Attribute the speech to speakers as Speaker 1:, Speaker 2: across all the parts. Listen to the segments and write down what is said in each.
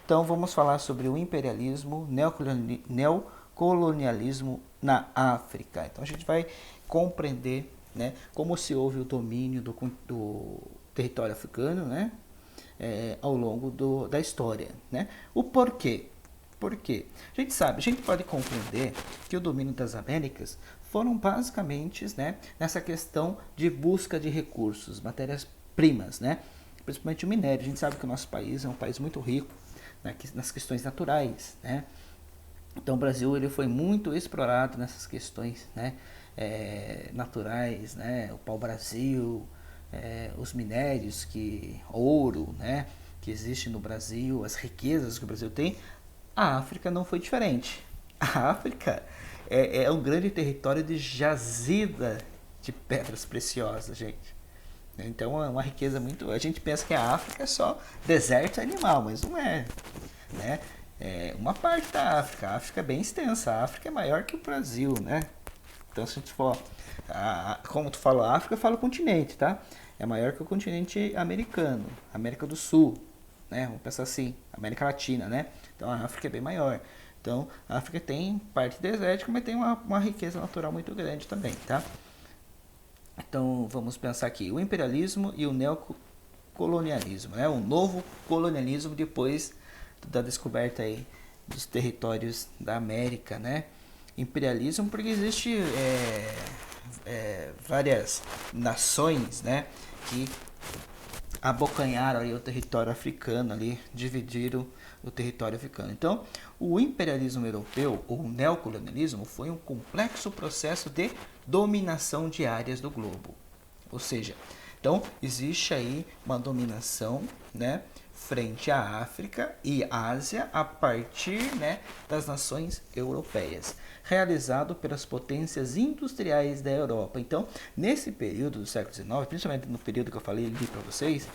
Speaker 1: Então vamos falar sobre o imperialismo, neocolonialismo na África. Então a gente vai compreender, né, como se houve o domínio do território africano, né, ao longo da história, né? O porquê? Por quê? A gente sabe, a gente pode compreender que o domínio das Américas foram basicamente, né, nessa questão de busca de recursos, matérias-primas, né? Principalmente o minério. A gente sabe que o nosso país é um país muito rico, né, nas questões naturais, né? Então o Brasil ele foi muito explorado nessas questões, né, naturais, né, o pau-brasil, os minérios, ouro, né, que existe no Brasil, as riquezas que o Brasil tem. A África não foi diferente. A África é um grande território de jazida de pedras preciosas, gente. Então é uma riqueza muito. A gente pensa que a África é só deserto e animal, mas não é, né? É uma parte da África. A África é bem extensa. A África é maior que o Brasil, né? Então se a gente for, como tu fala África, eu falo continente, tá? É maior que o continente americano, América do Sul, né? Vamos pensar assim, América Latina, né? Então a África é bem maior. Então a África tem parte desértica, mas tem uma riqueza natural muito grande também, tá? Então vamos pensar aqui, o imperialismo e o neocolonialismo, né? O novo colonialismo depois da descoberta aí dos territórios da América, né? Imperialismo porque existe várias nações, né, que abocanharam ali o território africano, ali dividiram o território africano. Então, o imperialismo europeu, ou neocolonialismo, foi um complexo processo de dominação de áreas do globo. Ou seja, então existe aí uma dominação, né, frente à África e Ásia a partir, né, das nações europeias, realizado pelas potências industriais da Europa. Então, nesse período do século XIX, principalmente no período que eu falei ali para vocês,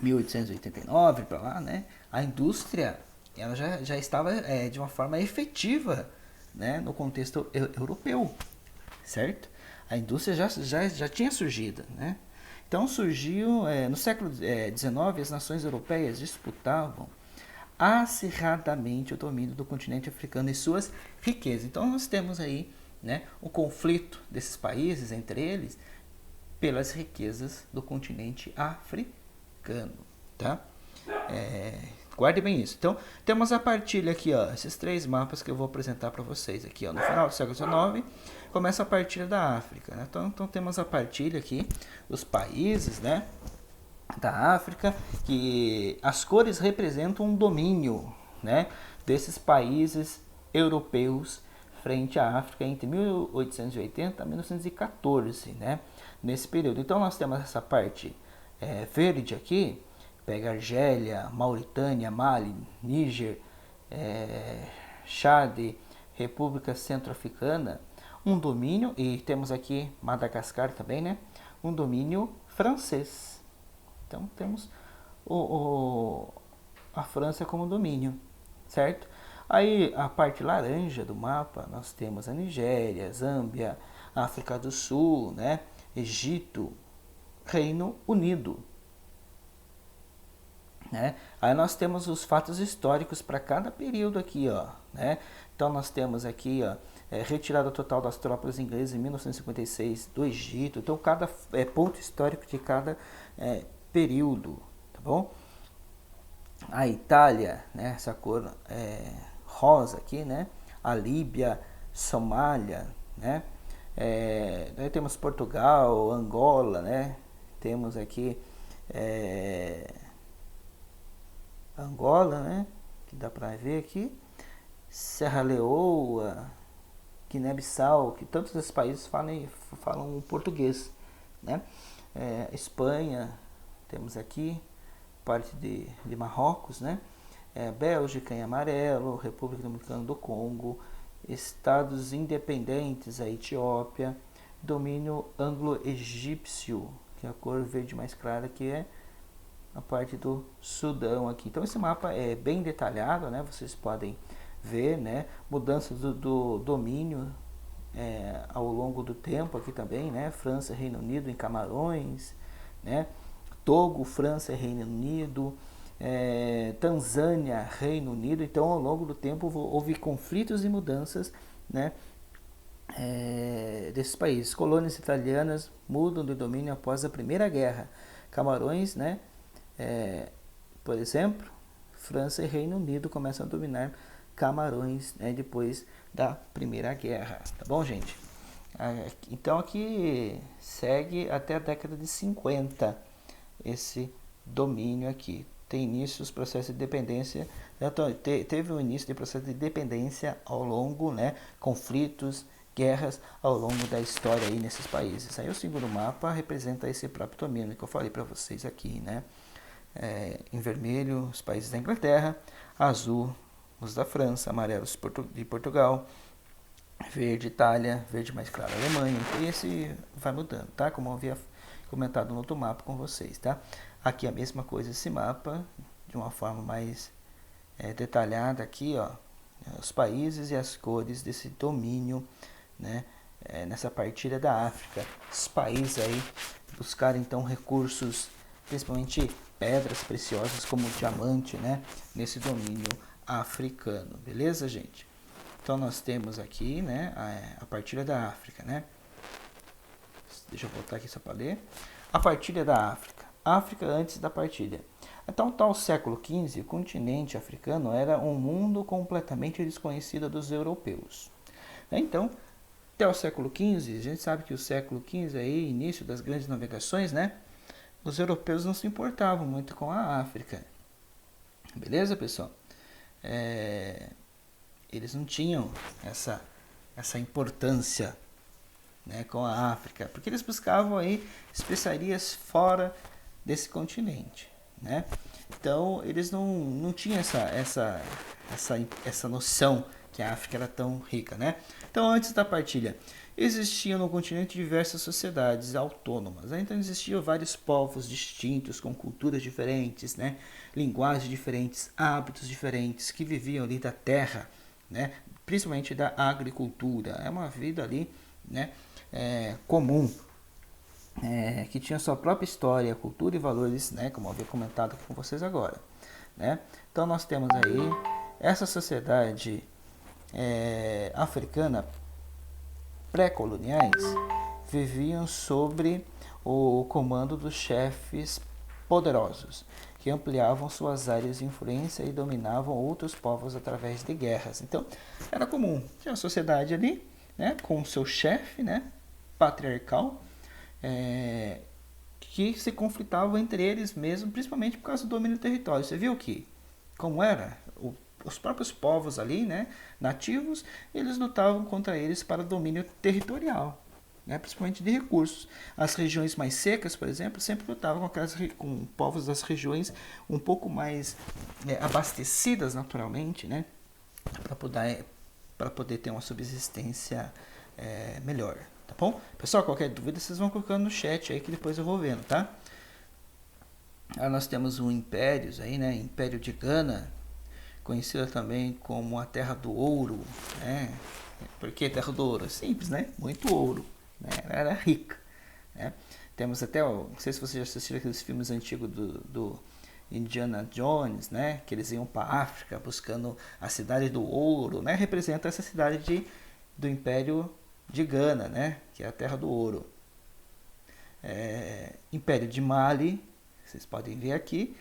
Speaker 1: 1889 para lá, né, a indústria ela já estava de uma forma efetiva, né, no contexto europeu, certo? A indústria já tinha surgido, né? Então surgiu, no século XIX, as nações europeias disputavam acirradamente o domínio do continente africano e suas riquezas. Então nós temos aí, né, o conflito desses países entre eles pelas riquezas do continente africano, tá? Guarde bem isso. Então temos a partilha aqui, ó, esses três mapas que eu vou apresentar para vocês aqui, ó, no final do século XIX começa a partilha da África, né? Então temos a partilha aqui, os países, né, da África, que as cores representam um domínio, né, desses países europeus frente à África entre 1880 e 1914, né, nesse período. Então nós temos essa parte verde aqui, pega Argélia, Mauritânia, Mali, Níger, Chad, República Centro-Africana, um domínio, e temos aqui Madagascar também, né, um domínio francês. Então temos a França como domínio, certo? Aí a parte laranja do mapa nós temos a Nigéria, Zâmbia, África do Sul, né? Egito, Reino Unido, né? Aí nós temos os fatos históricos para cada período aqui, ó, né? Então nós temos aqui, ó, retirada total das tropas inglesas em 1956 do Egito. Então cada ponto histórico de cada período, tá bom? A Itália, né, essa cor rosa aqui, né? A Líbia, Somália, né? Daí temos Portugal, Angola, né? Temos aqui Angola, né? Que dá para ver aqui. Serra Leoa, Guiné-Bissau, que tantos desses países falam português, né? Espanha, temos aqui parte de Marrocos, né? Bélgica em amarelo, República Dominicana do Congo, Estados independentes, a Etiópia, domínio anglo-egípcio, que é a cor verde mais clara, que é a parte do Sudão aqui. Então esse mapa é bem detalhado, né? Vocês podem ver, né? Mudança do domínio ao longo do tempo aqui também, né? França, Reino Unido em Camarões, né? Togo, França, Reino Unido, Tanzânia, Reino Unido. Então, ao longo do tempo, houve conflitos e mudanças, né, desses países. Colônias italianas mudam de domínio após a Primeira Guerra. Camarões, né, por exemplo, França e Reino Unido começam a dominar Camarões, né, depois da Primeira Guerra. Tá bom, gente? Então aqui segue até a década de 50 esse domínio aqui. Tem início os processos de dependência, teve um início de processo de dependência ao longo, né, conflitos, guerras ao longo da história aí nesses países. Aí o segundo mapa representa esse próprio domínio que eu falei para vocês aqui, né? Em vermelho os países da Inglaterra, azul os da França, amarelo os de Portugal, verde Itália, verde mais claro Alemanha. E esse vai mudando, tá? Como eu havia comentado no outro mapa com vocês, tá? Aqui a mesma coisa, esse mapa de uma forma mais detalhada aqui, ó, os países e as cores desse domínio, né? Nessa partilha da África. Os países aí buscaram então recursos, principalmente pedras preciosas como o diamante, né? Nesse domínio africano, beleza, gente? Então nós temos aqui, né, a partilha da África, né? Deixa eu voltar aqui só para ler. A partilha da África. África antes da partilha. Então, tal século XV, o continente africano era um mundo completamente desconhecido dos europeus. Então, até o século XV, a gente sabe que o século XV aí, início das grandes navegações, né? Os europeus não se importavam muito com a África. Beleza, pessoal? Eles não tinham essa importância, né, com a África, porque eles buscavam aí especiarias fora desse continente, né? Então eles não tinham essa noção que a África era tão rica, né? Então antes da partilha existiam no continente diversas sociedades autônomas, né? Então existiam vários povos distintos com culturas diferentes, né? Linguagens diferentes, hábitos diferentes que viviam ali da terra, né? Principalmente da agricultura. É uma vida ali, né, comum, que tinha sua própria história, cultura e valores, né, como eu havia comentado aqui com vocês agora, né? Então nós temos aí essa sociedade africana pré-coloniais viviam sobre o comando dos chefes poderosos que ampliavam suas áreas de influência e dominavam outros povos através de guerras. Então era comum, tinha uma sociedade ali, né, com o seu chefe, né, patriarcal, que se conflitavam entre eles mesmo, principalmente por causa do domínio do território. Você viu que, como era, os próprios povos ali, né, nativos, eles lutavam contra eles para domínio territorial, né, principalmente de recursos. As regiões mais secas, por exemplo, sempre lutavam com povos das regiões um pouco mais abastecidas naturalmente, né, para poder ter uma subsistência melhor. Tá bom? Pessoal, qualquer dúvida vocês vão colocando no chat aí que depois eu vou vendo, tá? Aí nós temos o Impérios aí, né? Império de Gana, conhecida também como a Terra do Ouro, né? Por que Terra do Ouro? Simples, né? Muito ouro, né? Ela era rica, né? Temos até, não sei se vocês já assistiram aqueles filmes antigos do Indiana Jones, né? Que eles iam para a África buscando a Cidade do Ouro, né? Representa essa cidade do Império de Gana, né, que é a Terra do Ouro. Império de Mali, vocês podem ver aqui,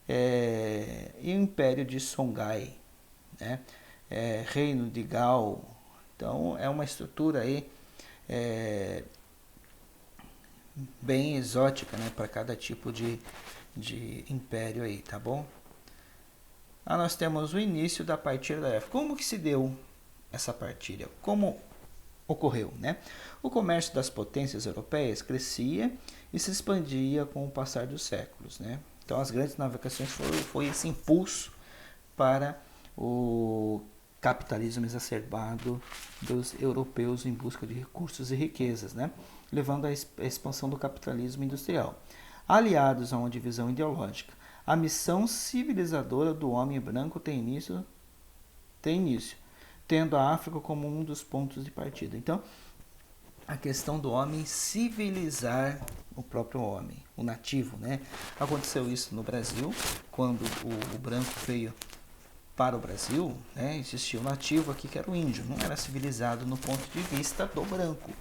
Speaker 1: e o Império de Songhai, né, Reino de Gao. Então é uma estrutura aí bem exótica, né, para cada tipo de império aí, tá bom? Nós temos o início da partilha da África. Como que se deu essa partilha? Como ocorreu, né? O comércio das potências europeias crescia e se expandia com o passar dos séculos, né? Então as grandes navegações foi esse impulso para o capitalismo exacerbado dos europeus em busca de recursos e riquezas, né? Levando à expansão do capitalismo industrial. Aliados a uma divisão ideológica, a missão civilizadora do homem branco tem início, tendo a África como um dos pontos de partida. Então, a questão do homem civilizar o próprio homem, o nativo, né? Aconteceu isso no Brasil, quando o branco veio para o Brasil, né? Existia o nativo aqui que era o índio, não era civilizado no ponto de vista do branco,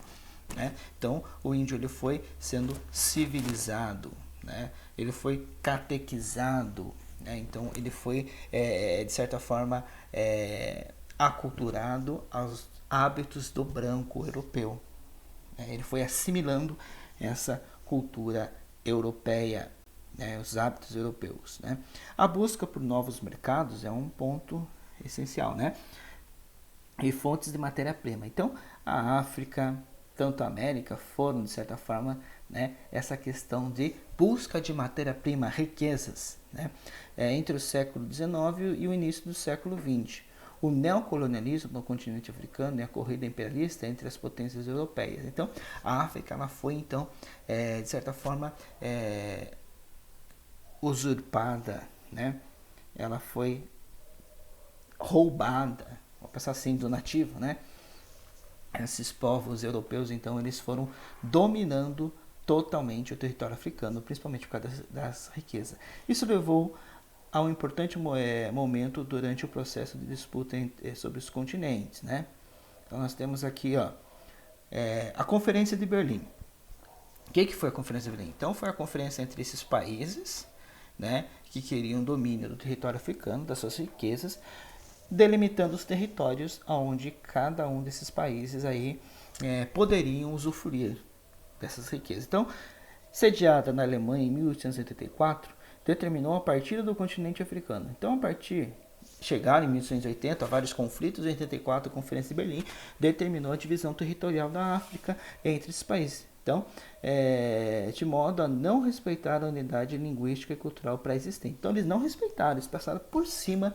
Speaker 1: né? Então o índio ele foi sendo civilizado, né? Ele foi catequizado, né? Então ele foi de certa forma aculturado aos hábitos do branco europeu. Ele foi assimilando essa cultura europeia, né, os hábitos europeus. Né? A busca por novos mercados é um ponto essencial, né? E fontes de matéria-prima. Então, a África, tanto a América, foram, de certa forma, né, essa questão de busca de matéria-prima, riquezas, né? Entre o século XIX e o início do século XX. O neocolonialismo no continente africano e a corrida imperialista entre as potências europeias. Então, a África ela foi, então, de certa forma, usurpada, né? Ela foi roubada, vou pensar assim, do nativo, né? Esses povos europeus, então, eles foram dominando totalmente o território africano, principalmente por causa das riquezas. Isso levou a um importante momento durante o processo de disputa sobre os continentes, né? Então nós temos aqui, ó, a Conferência de Berlim. O que foi a Conferência de Berlim? Então foi a conferência entre esses países, né, que queriam domínio do território africano, das suas riquezas, delimitando os territórios aonde cada um desses países aí poderiam usufruir dessas riquezas. Então, sediada na Alemanha em 1884, determinou a partida do continente africano. Então, chegaram em 1880 a vários conflitos, em 84 a Conferência de Berlim determinou a divisão territorial da África entre esses países. Então, de modo a não respeitar a unidade linguística e cultural pré-existente. Então, eles não respeitaram, eles passaram por cima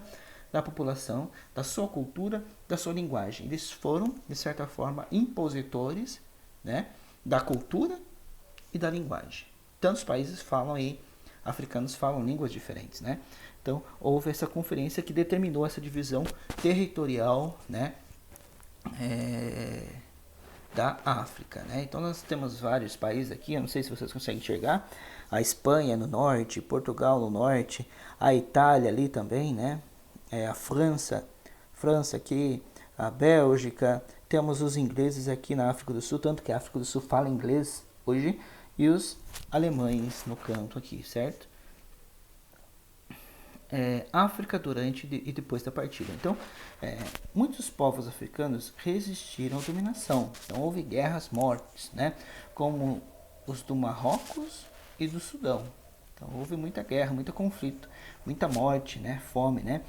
Speaker 1: da população, da sua cultura, da sua linguagem. Eles foram, de certa forma, impositores, né, da cultura e da linguagem. Tantos países falam aí, africanos falam línguas diferentes, né? Então, houve essa conferência que determinou essa divisão territorial, né, da África, né? Então, nós temos vários países aqui, eu não sei se vocês conseguem enxergar, a Espanha no norte, Portugal no norte, a Itália ali também, né? A França aqui, a Bélgica, temos os ingleses aqui na África do Sul, tanto que a África do Sul fala inglês hoje, e os alemães no canto aqui, certo? África durante e depois da partida. Então, muitos povos africanos resistiram à dominação. Então, houve guerras mortes, né? Como os do Marrocos e do Sudão. Então, houve muita guerra, muito conflito, muita morte, né? Fome, né?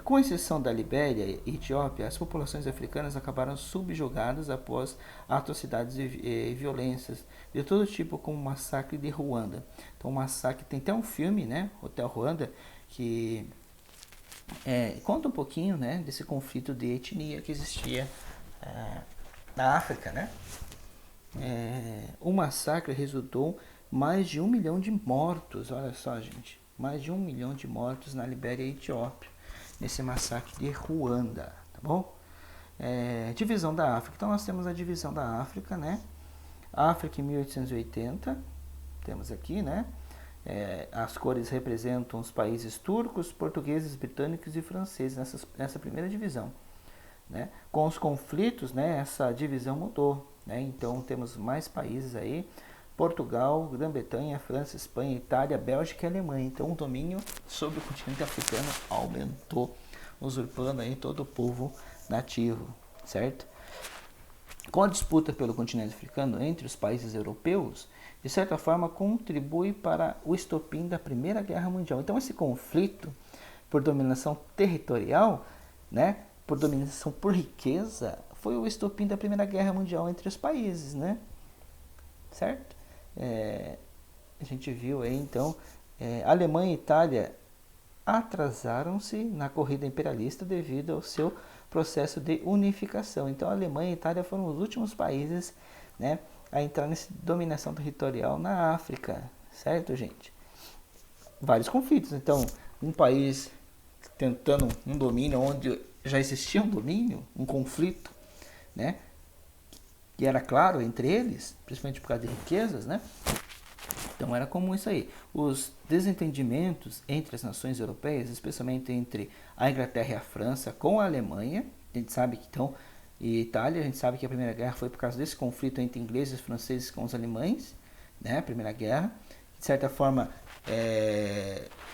Speaker 1: Com exceção da Libéria e Etiópia, as populações africanas acabaram subjugadas após atrocidades e violências de todo tipo, como o massacre de Ruanda. Então, o massacre, tem até um filme, né? Hotel Ruanda, que conta um pouquinho, né, desse conflito de etnia que existia na África, né? O massacre resultou mais de 1 milhão de mortos, olha só, gente, mais de 1 milhão de mortos na Libéria e Etiópia, nesse massacre de Ruanda, tá bom? Divisão da África, então nós temos a divisão da África, né? África em 1880, temos aqui, né? As cores representam os países turcos, portugueses, britânicos e franceses nessa primeira divisão, né? Com os conflitos, né, essa divisão mudou, né? Então temos mais países aí, Portugal, Grã-Bretanha, França, Espanha, Itália, Bélgica e Alemanha. Então o domínio sobre o continente africano aumentou, usurpando aí todo o povo nativo, certo? Com a disputa pelo continente africano entre os países europeus, de certa forma contribui para o estopim da Primeira Guerra Mundial. Então esse conflito por dominação territorial, né, por dominação por riqueza, foi o estopim da Primeira Guerra Mundial entre os países, né? Certo? A gente viu aí, então, Alemanha e Itália atrasaram-se na corrida imperialista devido ao seu processo de unificação. Então, a Alemanha e a Itália foram os últimos países, né, a entrar nessa dominação territorial na África, certo, gente? Vários conflitos. Então, um país tentando um domínio onde já existia um domínio, um conflito, né? que era claro entre eles, principalmente por causa de riquezas, né? Então era comum isso aí. Os desentendimentos entre as nações europeias, especialmente entre a Inglaterra e a França com a Alemanha, a gente sabe que então, e Itália, a gente sabe que a Primeira Guerra foi por causa desse conflito entre ingleses e franceses com os alemães, né? A Primeira Guerra, de certa forma,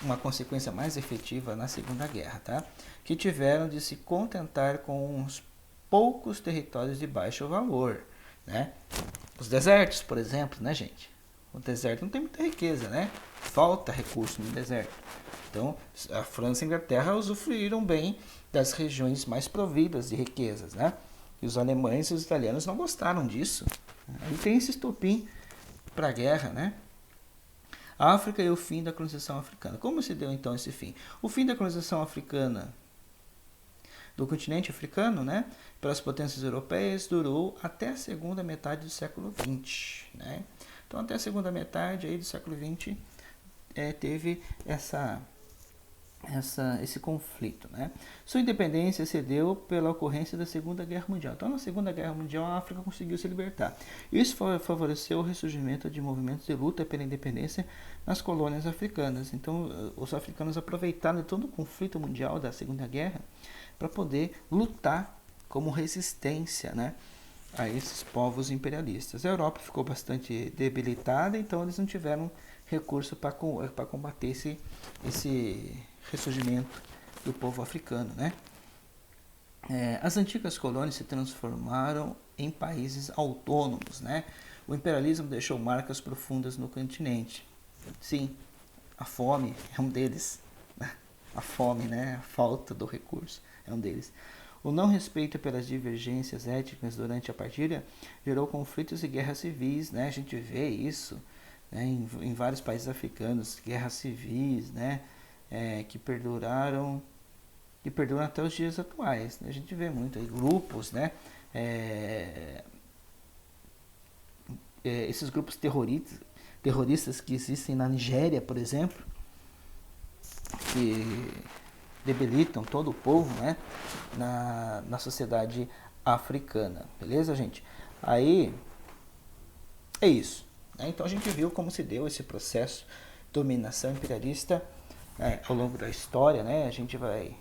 Speaker 1: uma consequência mais efetiva na Segunda Guerra, tá? Que tiveram de se contentar com uns poucos territórios de baixo valor, né? Os desertos, por exemplo, né, gente? O deserto não tem muita riqueza, né? Falta recurso no deserto. Então, a França e a Inglaterra usufruíram bem das regiões mais providas de riquezas, né? E os alemães e os italianos não gostaram disso. Aí tem esse estopim para a guerra, né? A África e o fim da colonização africana. Como se deu então esse fim? O fim da colonização africana do continente africano, né, pelas potências europeias, durou até a segunda metade do século XX, né? Então, até a segunda metade aí do século XX teve esse conflito, né? Sua independência se deu pela ocorrência da Segunda Guerra Mundial. Então, na Segunda Guerra Mundial, a África conseguiu se libertar. Isso favoreceu o ressurgimento de movimentos de luta pela independência nas colônias africanas. Então, os africanos aproveitaram todo o conflito mundial da Segunda Guerra para poder lutar como resistência, né, a esses povos imperialistas. A Europa ficou bastante debilitada, então eles não tiveram recurso para combater esse ressurgimento do povo africano, né? As antigas colônias se transformaram em países autônomos, né? O imperialismo deixou marcas profundas no continente. Sim, a fome é um deles. A fome, né? A falta do recurso é um deles. O não respeito pelas divergências étnicas durante a partilha gerou conflitos e guerras civis, né? A gente vê isso, né, em vários países africanos, guerras civis, né, que perduram até os dias atuais, né? A gente vê muito aí grupos, né, esses grupos terroristas que existem na Nigéria, por exemplo, que debilitam todo o povo, né, na sociedade africana, beleza, gente? Aí é isso, né? Então a gente viu como se deu esse processo de dominação imperialista ao longo da história, né? A gente vai